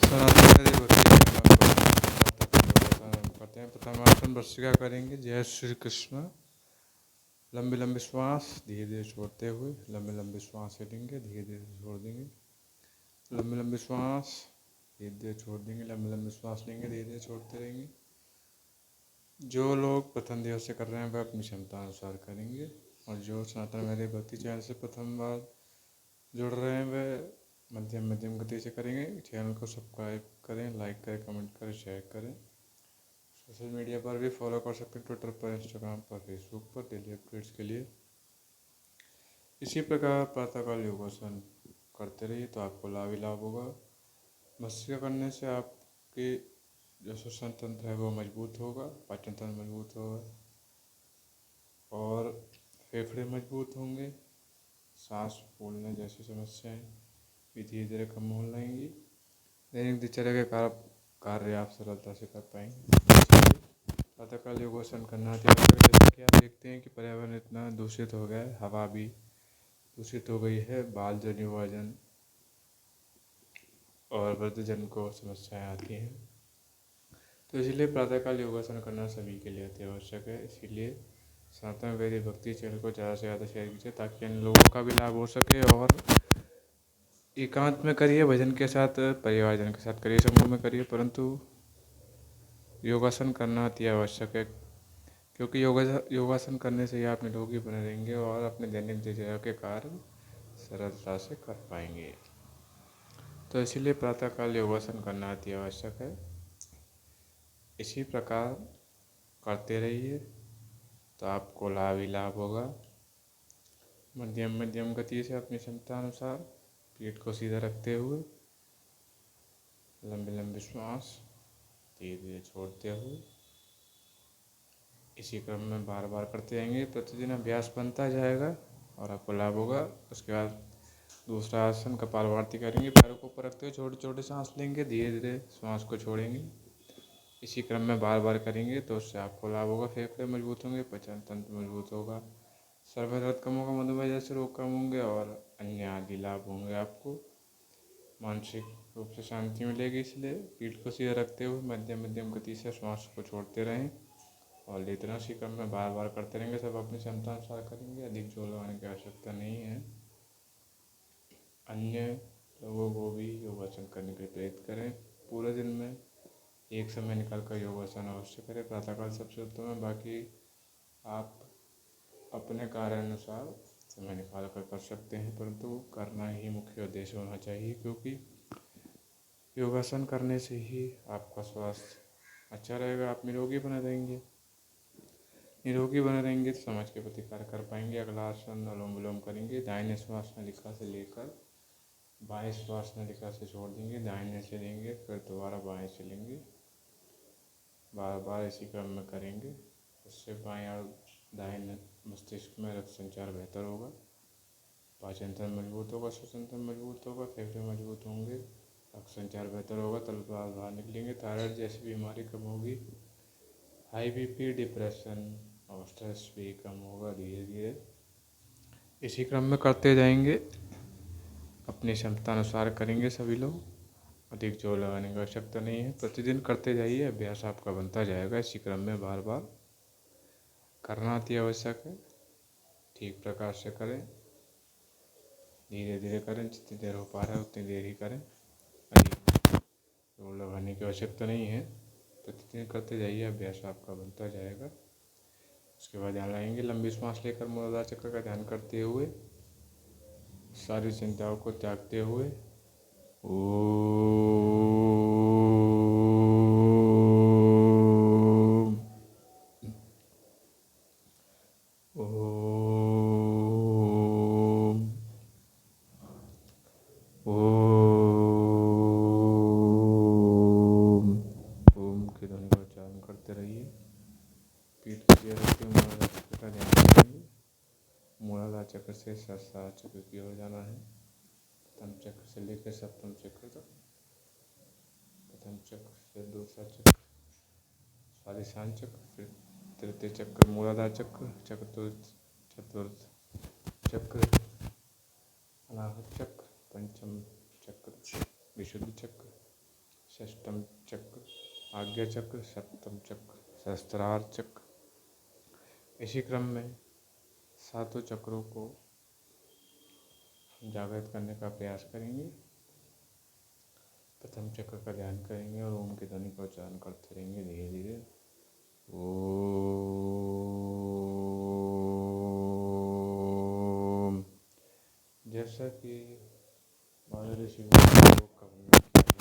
सनातन मेरे भक्ति करते हैं। प्रथम आसन भस्त्रिका करेंगे। जय श्री कृष्ण। लंबे लंबे श्वास धीरे धीरे छोड़ते हुए लंबे लंबे श्वास लेंगे, धीरे धीरे छोड़ देंगे। लंबे लंबे श्वास धीरे धीरे छोड़ देंगे, लंबे लंबे श्वास लेंगे, धीरे धीरे छोड़ते रहेंगे। जो लोग प्रथम दिवस से कर रहे हैं वह अपनी क्षमता अनुसार करेंगे, और जो सनातन मेरे भक्ति चैनल से प्रथम बार जुड़ रहे हैं वह मध्यम मध्यम गति से करेंगे। चैनल को सब्सक्राइब करें, लाइक करें, कमेंट करें, शेयर करें। सोशल मीडिया पर भी फॉलो कर सकते हैं, ट्विटर पर, इंस्टाग्राम पर, फेसबुक पर, डेली अपडेट्स के लिए। इसी प्रकार प्रातःकाल योगासन करते रहिए तो आपको लाभ ही लाभ होगा। भस्त्रिका करने से आपके जो श्वसन तंत्र है वो मजबूत होगा, पाचन तंत्र मजबूत होगा और फेफड़े मजबूत होंगे। सांस फूलने जैसी समस्याएं भी धीरे धीरे कम हो जाएंगी। दैनिक दिनचर्या के कार्य आप सरलता से कर पाएंगे। प्रातःकाल योगासन करना चाहिए। जैसे कि आप देखते हैं कि पर्यावरण इतना दूषित हो गया है, हवा भी दूषित हो गई है, बाल जन विभाजन और वृद्धजन को समस्याएं आती हैं। तो इसलिए प्रातःकाल योगासन करना सभी के लिए अति आवश्यक है। इसीलिए सनातन वैदिक भक्ति चैनल को ज़्यादा से ज़्यादा शेयर कीजिए ताकि अन्य लोगों का भी लाभ हो सके। और एकांत में करिए, भजन के साथ, परिवारजन के साथ करिए, समूह में करिए, परंतु योगासन करना अति आवश्यक है, क्योंकि योगासन करने से ही आप निरोगी बने रहेंगे और अपने दैनिक दिनचर्या के कार्य सरलता से कर पाएंगे। तो इसीलिए प्रातःकाल योगासन करना अति आवश्यक है। इसी प्रकार करते रहिए तो आपको लाभ ही लाभ होगा। मध्यम मध्यम गति से अपनी क्षमता अनुसार पीठ को सीधा रखते हुए लंबे लंबे श्वास धीरे धीरे छोड़ते हुए इसी क्रम में बार बार करते रहेंगे। प्रतिदिन अभ्यास बनता जाएगा और आपको लाभ होगा। उसके बाद दूसरा आसन कपालभाति करेंगे। पैरों को ऊपर रखते हुए छोटे छोटे सांस लेंगे, धीरे धीरे श्वास को छोड़ेंगे। इसी क्रम में बार बार करेंगे तो उससे आपको लाभ होगा। फेफड़े मजबूत होंगे, पाचन तंत्र मजबूत होगा, सर में दर्द कम होगा, मधुमेह जैसे रोग कम होंगे और अन्य आदि लाभ होंगे। आपको मानसिक रूप से शांति मिलेगी। इसलिए पीठ को सीधा रखते हुए मध्यम मध्यम गति से श्वास को छोड़ते रहें और लेते रहें। इसी क्रम में बार बार करते रहेंगे। सब अपनी क्षमता अनुसार करेंगे, अधिक जोर लगाने की आवश्यकता नहीं है। अन्य लोगों को भी योगासन करने के लिए प्रेरित करें। पूरे दिन में एक समय निकाल कर योगासन अवश्य करें। प्रातःकाल सबसे उत्तम है, बाकी आप अपने कार्य अनुसार समय निकाल कर सकते हैं, परंतु करना ही मुख्य उद्देश्य होना चाहिए, क्योंकि योगासन करने से ही आपका स्वास्थ्य अच्छा रहेगा, आप निरोगी बने रहेंगे। निरोगी बने रहेंगे तो समाज के प्रति कार्य कर पाएंगे। अगला आसन अनुलोम विलोम करेंगे। दाहिने श्वास नलिका से लेकर बाएं श्वास नलिका से छोड़ देंगे, दाहिने से लेंगे, फिर दोबारा बाएं से लेंगे। बार बार इसी क्रम में करेंगे। उससे बाएं और दाहिने मस्तिष्क में रक्त संचार बेहतर होगा, पाचन तंत्र मजबूत होगा, श्वसन तंत्र मजबूत होगा, फेफड़े मजबूत होंगे, रक्त संचार बेहतर होगा, तलवार बाहर निकलेंगे, थायराइड जैसी बीमारी कम होगी, हाई बीपी, डिप्रेशन और स्ट्रेस भी कम होगा धीरे धीरे। इसी क्रम में करते जाएंगे, अपनी क्षमता अनुसार करेंगे सभी लोग। अधिक जोर लगाने की आवश्यकता नहीं है। प्रतिदिन करते जाइए, अभ्यास आपका बनता जाएगा। इसी क्रम में बार बार करना अति आवश्यक है। ठीक प्रकार से करें, धीरे धीरे करें, जितनी देर हो पा रहा है उतनी देर ही करें। अधिक जोर लगाने की आवश्यकता नहीं है। प्रतिदिन करते जाइए, अभ्यास आपका बनता जाएगा। उसके बाद ध्यान लगाएंगे, लंबी श्वास लेकर मूलाधार चक्र का ध्यान करते हुए, सारी चिंताओं को त्यागते हुए ओम के ध्वनि का उच्चारण करते रहिए। पीठ को सीधा रखते हुए मूलाधार चक्र का ध्यान करेंगे। मूलाधार चक्र से सहस्त्रार चक्र की ओर जाना है। प्रथम चक्र से लेकर सप्तम चक्र तक, प्रथम चक्र से दूसरा चक्र स्वादिष्ठान चक्र, फिर तृतीय चक्र मूलाधार चक्र, चतुर्थ चक्र अनाहत चक्र, पंचम चक्र विशुद्ध चक्र, षष्ठम चक्र, आज्ञा चक्र, सप्तम चक्र, सहस्त्रार चक्र। इसी क्रम में सातों चक्रों को जागृत करने का प्रयास करेंगे। प्रथम चक्र का ध्यान करेंगे और ओम की ध्वनि का उच्चारण करते रहेंगे धीरे धीरे। ओम। जैसा कि हमारे ऋषि का वर्णन किया गया,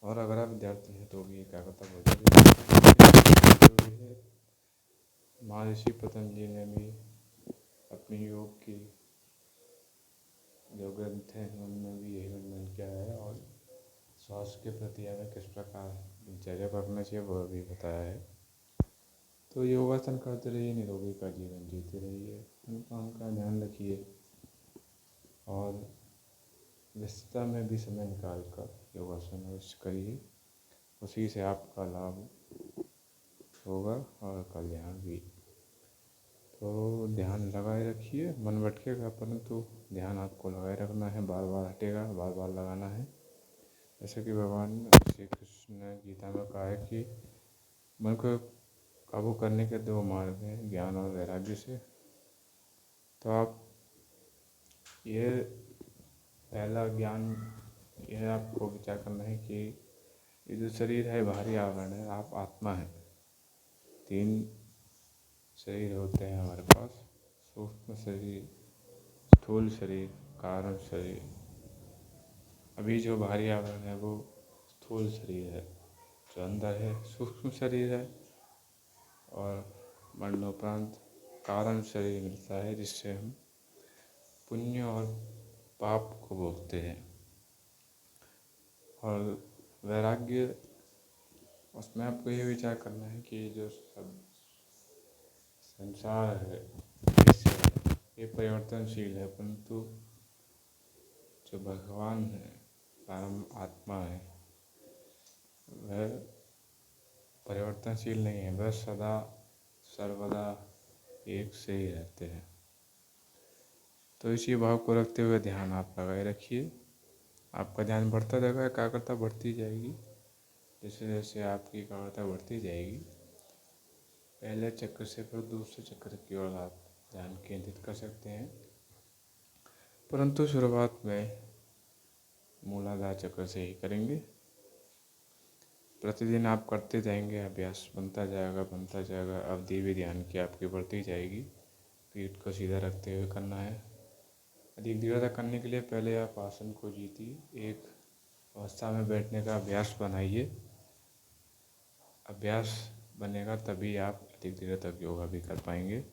और अगर आप विद्यार्थी हैं तो भी एकाग्रता बहुत जरूरी है। महर्षि पतंजलि ने भी अपनी योग की जो ग्रंथ हैं उनमें भी यही वर्णन किया है, और स्वास्थ्य के प्रति हमें किस प्रकार दिनचर्या करना चाहिए वह भी बताया है। तो योगासन करते रहिए, निरोगी का जीवन जीते रहिए, अनुपान का ध्यान रखिए और व्यस्तता में भी समय निकाल कर योगासन अवश्य करिए। उसी से आपका लाभ होगा और कल्याण भी। तो ध्यान लगाए रखिए, मन भटकेगा परंतु ध्यान आपको लगाए रखना है, बार बार हटेगा, बार बार लगाना है। जैसे कि भगवान श्री कृष्ण ने गीता में कहा है कि मन को काबू करने के दो मार्ग हैं, ज्ञान और वैराग्य से। तो आप ये पहला ज्ञान, यह आपको विचार करना है कि ये जो शरीर है बाहरी आवरण है, आप आत्मा है। 3 शरीर होते हैं हमारे पास, सूक्ष्म शरीर, स्थूल शरीर, कारण शरीर। अभी जो बाहरी आवरण है वो स्थूल शरीर है, जो अंदर है सूक्ष्म शरीर है, और मरणोपरांत कारण शरीर मिलता है जिससे हम पुण्य और पाप को भोगते हैं। और वैराग्य, उसमें आपको ये विचार करना है कि जो सब संसार है ये परिवर्तनशील है, परंतु जो भगवान है, परम आत्मा है, वह परिवर्तनशील नहीं है, वह सदा सर्वदा एक से ही रहते हैं। तो इसी भाव को रखते हुए ध्यान आप लगाए रखिए। आपका ध्यान बढ़ता जाएगा, एकाग्रता बढ़ती जाएगी। जैसे जैसे आपकी एकाग्रता बढ़ती जाएगी, पहले चक्र से फिर दूसरे चक्र की ओर आप ध्यान केंद्रित कर सकते हैं, परंतु शुरुआत में मूलाधार चक्र से ही करेंगे। प्रतिदिन आप करते जाएंगे, अभ्यास बनता जाएगा, अवधि भी ध्यान की आपकी बढ़ती जाएगी। पीठ को सीधा रखते हुए करना है। अधिक दृढ़ता करने के लिए पहले आप आसन को जीतिए, एक अवस्था में बैठने का अभ्यास बनाइए। अभ्यास बनेगा तभी आप अधिक देर तक योगा भी कर पाएंगे।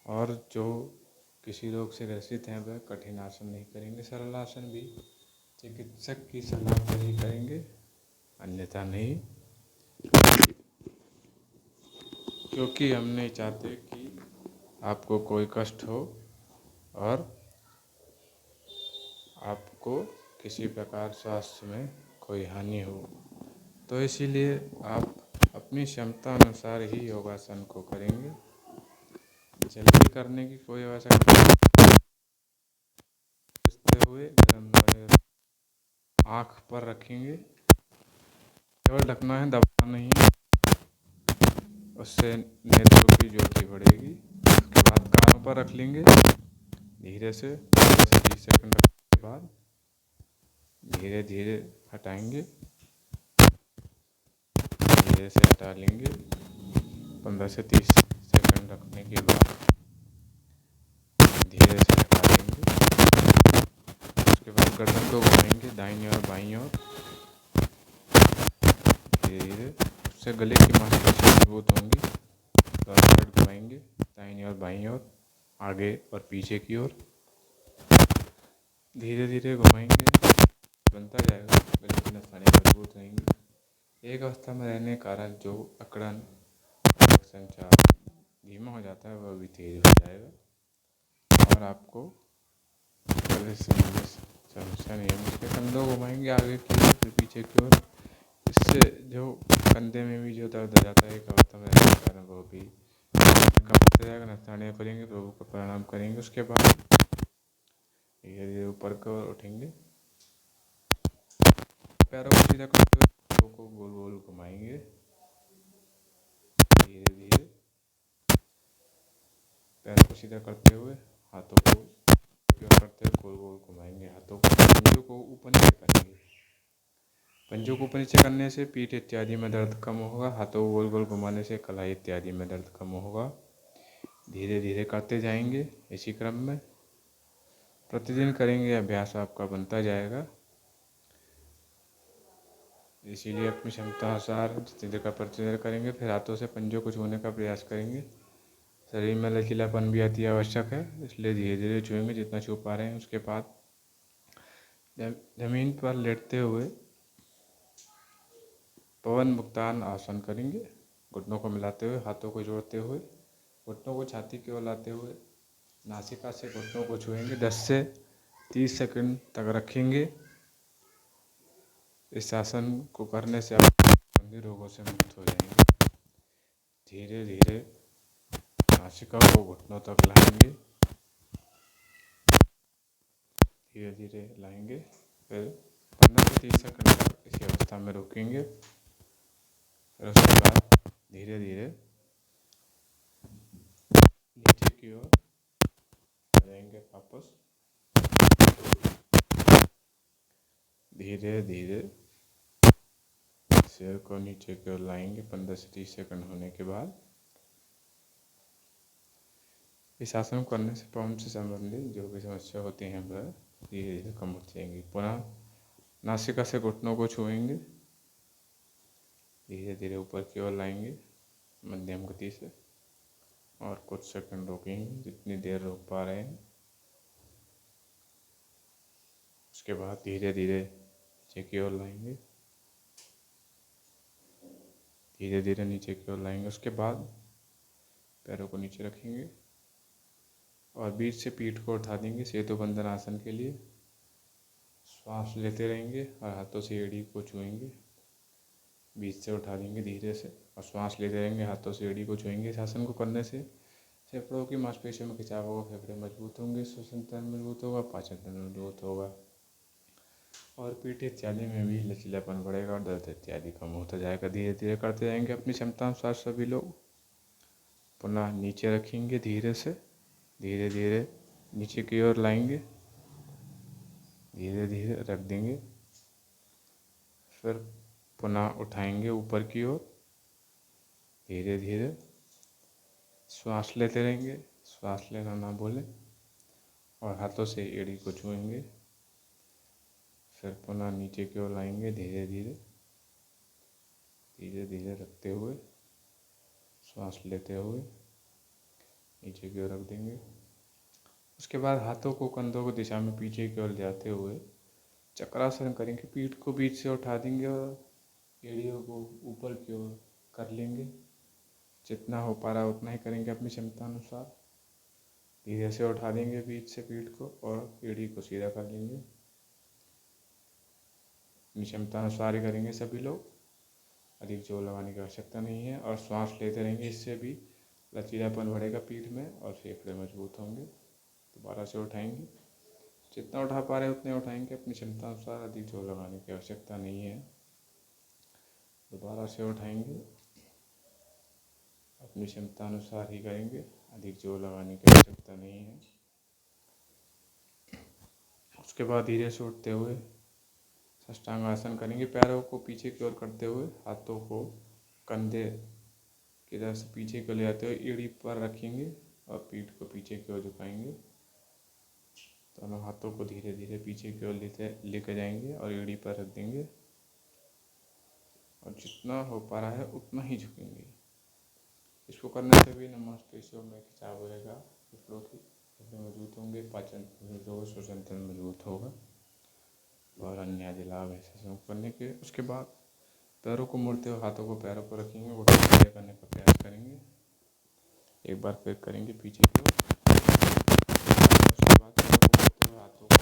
और जो किसी रोग से ग्रसित हैं वह कठिन आसन नहीं करेंगे, सरल आसन भी चिकित्सक की सलाह पर ही करेंगे, अन्यथा नहीं, क्योंकि हम नहीं चाहते कि आपको कोई कष्ट हो और आपको किसी प्रकार स्वास्थ्य में कोई हानि हो। तो इसीलिए आप अपनी क्षमता अनुसार ही योगासन को करेंगे। जल्दी करने की कोई आवश्यकता नहीं। हुए गरम आँख पर रखेंगे, केवल ढकना है, दबाना नहीं है, उससे नेत्रों की ज्योति बढ़ेगी। उसके बाद कानों पर रख लेंगे, धीरे से 20 सेकंड रखने के बाद धीरे धीरे हटाएंगे, धीरे से हटा लेंगे। 15 से 30 सेकंड रखने के बाद धीरे से हटा लेंगे। उसके बाद गर्दन को घुमाएंगे दाईं और बाईं ओर, धीरे धीरे, उससे गले की मांसपेशियां मजबूत होंगी। तो घुमाएंगे दाईं और बाईं ओर, आगे और पीछे की ओर, धीरे धीरे घुमाएंगे, बनता जाएगा, गले की नसाएं मजबूत रहेंगी। एक अवस्था में रहने के कारण जो अकड़न संचार धीमा हो जाता है वह भी तेज हो जाएगा और आपको गले से समस्या नहीं है। उसके कंधों को घुमाएंगे आगे की ओर फिर पीछे की ओर, इससे जो कंधे में भी जो दर्द हो जाता है एक अवस्था में रहने के कारण वो भी जाएगा, नमस्तारण्य करेंगे, प्रभु को प्रणाम करेंगे। उसके बाद धीरे धीरे ऊपर की ओर उठेंगे, पैरों को सीधा करते हुए हाथों को गोल गोल घुमाएंगे। धीरे धीरे पैरों को सीधा करते हुए हाथों को करते हुए गोल गोल घुमाएंगे। हाथों को पंजों को ऊपर नीचे करेंगे। पंजों को ऊपर नीचे करने से पीठ इत्यादि में दर्द कम होगा। हाथों को गोल गोल घुमाने से कलाई इत्यादि में दर्द कम होगा। धीरे धीरे करते जाएंगे। इसी क्रम में प्रतिदिन करेंगे, अभ्यास आपका बनता जाएगा। इसीलिए अपनी क्षमता अनुसार जितनी देर का प्रतिदिन करेंगे। फिर हाथों से पंजों को छूने का प्रयास करेंगे। शरीर में लचीलापन भी अति आवश्यक है, इसलिए धीरे धीरे छूएंगे जितना छू पा रहे हैं। उसके बाद जमीन पर लेटते हुए पवन मुक्तान आसन करेंगे। घुटनों को मिलाते हुए, हाथों को जोड़ते हुए, घुटनों को छाती की ओर लाते हुए नासिका से घुटनों को छुएंगे। 10 से 30 सेकंड तक रखेंगे। इस आसन को करने से आप संबंधी रोगों से मुक्त हो जाएंगे। धीरे धीरे नासिका को घुटनों तक लाएंगे। धीरे धीरे लाएंगे। फिर 15 से 30 सेकंड तक इसी अवस्था में रोकेंगे। फिर उसके बाद धीरे धीरे नीचे की ओर जाएंगे वापस। धीरे धीरे सिर को नीचे की ओर लाएंगे। 15 से 30 सेकंड होने के बाद इस आसन को करने से पवन से संबंधित जो भी समस्या होती हैं वह धीरे धीरे कम हो जाएंगी। पुनः नासिका से घुटनों को छुएंगे। धीरे धीरे ऊपर की ओर लाएंगे मध्यम गति से और कुछ सेकंड रोकेंगे, जितनी देर रोक पा रहे हैं। उसके बाद धीरे धीरे नीचे की ओर लाएंगे। धीरे धीरे नीचे की ओर लाएंगे। उसके बाद पैरों को नीचे रखेंगे और बीच से पीठ को उठा देंगे सेतु बंधन आसन के लिए। श्वास लेते रहेंगे और हाथों से एड़ी को छुएंगे। बीच से उठा देंगे धीरे से और श्वास लेते रहेंगे, हाथों से एड़ी को छुएंगे। इस आसन को करने से फेफड़ों की मांसपेशियों में खिंचाव होगा, फेफड़े मजबूत होंगे, श्वसन तंत्र मजबूत होगा, पाचन तंत्र मजबूत होगा और पीठ इत्यादि में भी लचीलापन बढ़ेगा और दर्द इत्यादि कम होता जाएगा। धीरे धीरे करते जाएंगे अपनी क्षमता अनुसार सभी लोग। पुनः नीचे रखेंगे धीरे से, धीरे धीरे नीचे की ओर लाएंगे, धीरे धीरे रख देंगे। फिर पुनः उठाएंगे ऊपर की ओर। धीरे धीरे श्वास लेते रहेंगे, श्वास लेना ना भूलें और हाथों से एड़ी को छुएंगे। फिर पुनः नीचे की ओर लाएंगे धीरे धीरे, धीरे धीरे रखते हुए, श्वास लेते हुए नीचे की ओर रख देंगे। उसके बाद हाथों को कंधों को दिशा में पीछे की ओर जाते हुए चक्रासन करेंगे। पीठ को बीच से उठा देंगे और एड़ियों को ऊपर की ओर कर लेंगे। जितना हो पा रहा है उतना ही करेंगे अपनी क्षमता अनुसार। धीरे से उठा देंगे बीच से पीठ को और एड़ी को सीधा कर लेंगे। अपनी क्षमता अनुसार ही करेंगे सभी लोग, अधिक जोर लगाने की आवश्यकता नहीं है। और श्वास लेते रहेंगे, इससे भी लचीलापन बढ़ेगा पीठ में और फेफड़े मजबूत होंगे। दोबारा से उठाएंगे, जितना उठा पा रहे हैं उतने उठाएंगे अपनी क्षमता अनुसार, अधिक जोर लगाने की आवश्यकता नहीं है। दोबारा से उठाएंगे, अपनी क्षमता अनुसार ही करेंगे, अधिक जोर लगाने की आवश्यकता नहीं है। उसके बाद धीरे से उठते हुए साष्टांग आसन करेंगे। पैरों को पीछे की ओर करते हुए हाथों को कंधे की तरफ से पीछे को ले जाते हुए एड़ी पर रखेंगे और पीठ को पीछे की ओर झुकाएंगे। दोनों हाथों को धीरे धीरे पीछे की ओर लेकर जाएंगे और एड़ी पर रख देंगे और जितना हो पा रहा है उतना ही झुकेंगे। इसको करने से भी मांसपेशियों में खिंचाव रहेगा, फेफड़ों की मजबूत होंगे, पाचन होगा, श्वसन तंत्र मजबूत होगा और अन्य आदि लाभ ऐसे करने के। उसके बाद पैरों को मोड़ते हुए हाथों को पैरों पर रखेंगे, घुटनों सीधे करने का प्रयास करेंगे। एक बार फिर करेंगे पीछे की ओर। उसके बाद पैरों को मोड़ते हुए हाथों को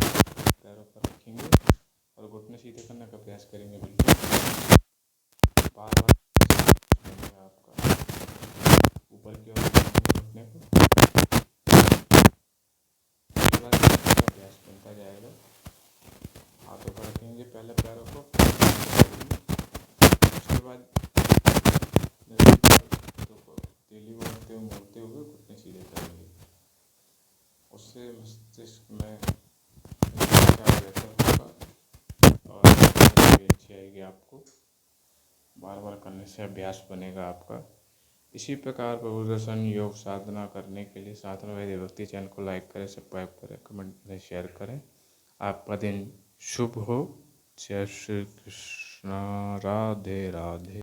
पैरों पर रखेंगे और घुटने सीधे करने का प्रयास करेंगे। बिल्कुल बार बार आपका ऊपर की ओर घुटने को मोड़ते हुए घुटने सीधे करेंगे। उससे मस्तिष्क में बेहतर होगा और भी अच्छी आएगी आपको। बार बार करने से अभ्यास बनेगा आपका। इसी प्रकार प्रभुदर्शन योग साधना करने के लिए साधना वैद्य भक्ति चैनल को लाइक करें, सब्सक्राइब करें, कमेंट करें, शेयर करें। आपका दिन शुभ हो। जय श्री कृष्ण। राधे राधे।